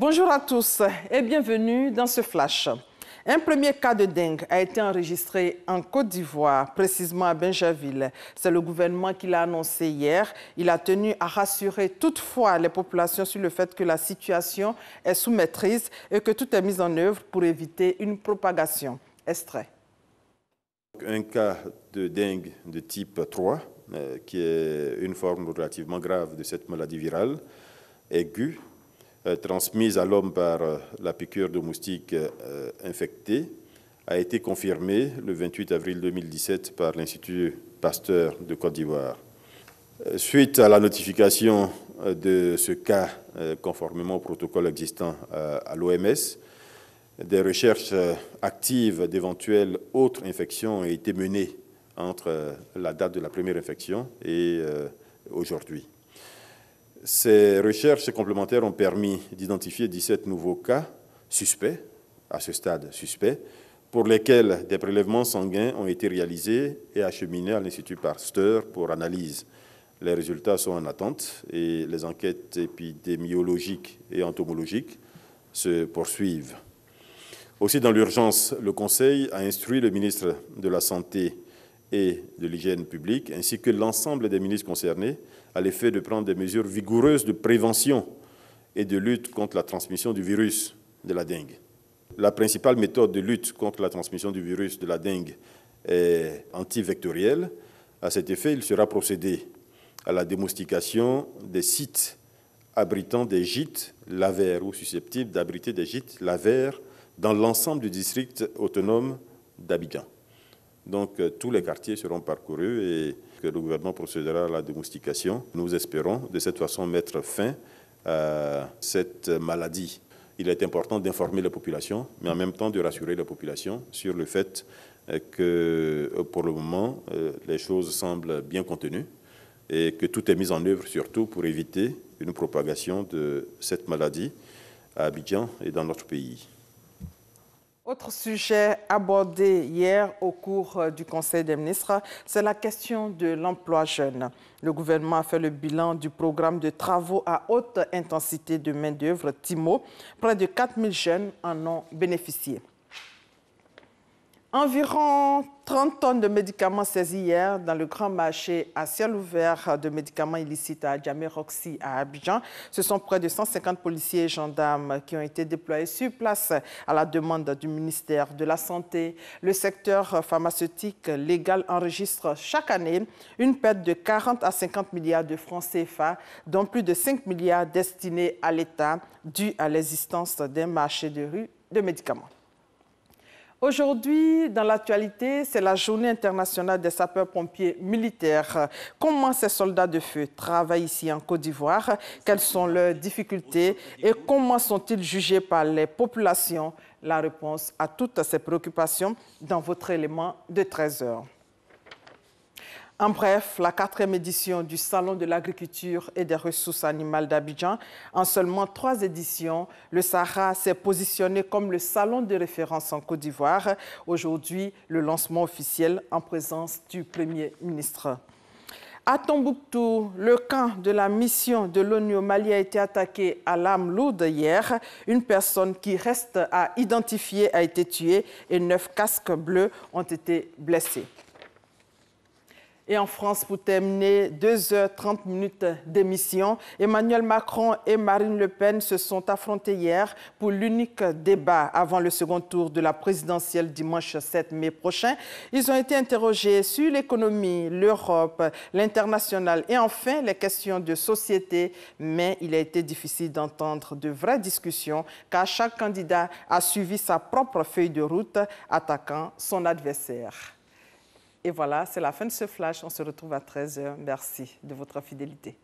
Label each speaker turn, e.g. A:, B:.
A: Bonjour à tous et bienvenue dans ce flash. Un premier cas de dengue a été enregistré en Côte d'Ivoire, précisément à Bingerville. C'est le gouvernement qui l'a annoncé hier. Il a tenu à rassurer toutefois les populations sur le fait que la situation est sous maîtrise et que tout est mis en œuvre pour éviter une propagation. Extrait.
B: Un cas de dengue de type 3, qui est une forme relativement grave de cette maladie virale aiguë, transmise à l'homme par la piqûre de moustiques infectés, a été confirmé le 28 avril 2017 par l'Institut Pasteur de Côte d'Ivoire. Suite à la notification de ce cas, conformément au protocole existant à l'OMS, des recherches actives d'éventuelles autres infections ont été menées entre la date de la première infection et aujourd'hui. Ces recherches complémentaires ont permis d'identifier 17 nouveaux cas suspects, à ce stade suspects, pour lesquels des prélèvements sanguins ont été réalisés et acheminés à l'Institut Pasteur pour analyse. Les résultats sont en attente et les enquêtes épidémiologiques et entomologiques se poursuivent. Aussi, dans l'urgence, le Conseil a instruit le ministre de la Santé et de l'Hygiène publique, ainsi que l'ensemble des ministres concernés, à l'effet de prendre des mesures vigoureuses de prévention et de lutte contre la transmission du virus de la dengue. La principale méthode de lutte contre la transmission du virus de la dengue est antivectorielle. À cet effet, il sera procédé à la démoustication des sites abritant des gîtes lavaires ou susceptibles d'abriter des gîtes lavaires dans l'ensemble du district autonome d'Abidjan. Donc, tous les quartiers seront parcourus et que le gouvernement procédera à la démoustication. Nous espérons de cette façon mettre fin à cette maladie. Il est important d'informer la population, mais en même temps de rassurer la population sur le fait que, pour le moment, les choses semblent bien contenues et que tout est mis en œuvre surtout pour éviter une propagation de cette maladie à Abidjan et dans notre pays.
A: Autre sujet abordé hier au cours du Conseil des ministres, c'est la question de l'emploi jeune. Le gouvernement a fait le bilan du programme de travaux à haute intensité de main-d'œuvre TIMO. Près de 4 000 jeunes en ont bénéficié. Environ 30 tonnes de médicaments saisis hier dans le grand marché à ciel ouvert de médicaments illicites à Djamé-Roxy à Abidjan. Ce sont près de 150 policiers et gendarmes qui ont été déployés sur place à la demande du ministère de la Santé. Le secteur pharmaceutique légal enregistre chaque année une perte de 40 à 50 milliards de francs CFA, dont plus de 5 milliards destinés à l'État, dû à l'existence d'un marché de rue de médicaments. Aujourd'hui, dans l'actualité, c'est la journée internationale des sapeurs-pompiers militaires. Comment ces soldats de feu travaillent ici en Côte d'Ivoire? Quelles sont leurs difficultés et comment sont-ils jugés par les populations? La réponse à toutes ces préoccupations dans votre élément de 13 heures. En bref, la 4e édition du Salon de l'agriculture et des ressources animales d'Abidjan. En seulement 3 éditions, le Sahara s'est positionné comme le salon de référence en Côte d'Ivoire. Aujourd'hui, le lancement officiel en présence du Premier ministre. À Tombouctou, le camp de la mission de l'ONU au Mali a été attaqué à l'arme lourde hier. Une personne qui reste à identifier a été tuée et 9 casques bleus ont été blessés. Et en France, pour terminer, 2h30 d'émission, Emmanuel Macron et Marine Le Pen se sont affrontés hier pour l'unique débat avant le second tour de la présidentielle dimanche 7 mai prochain. Ils ont été interrogés sur l'économie, l'Europe, l'international et enfin les questions de société. Mais il a été difficile d'entendre de vraies discussions car chaque candidat a suivi sa propre feuille de route, attaquant son adversaire. Et voilà, c'est la fin de ce flash. On se retrouve à 13 h. Merci de votre fidélité.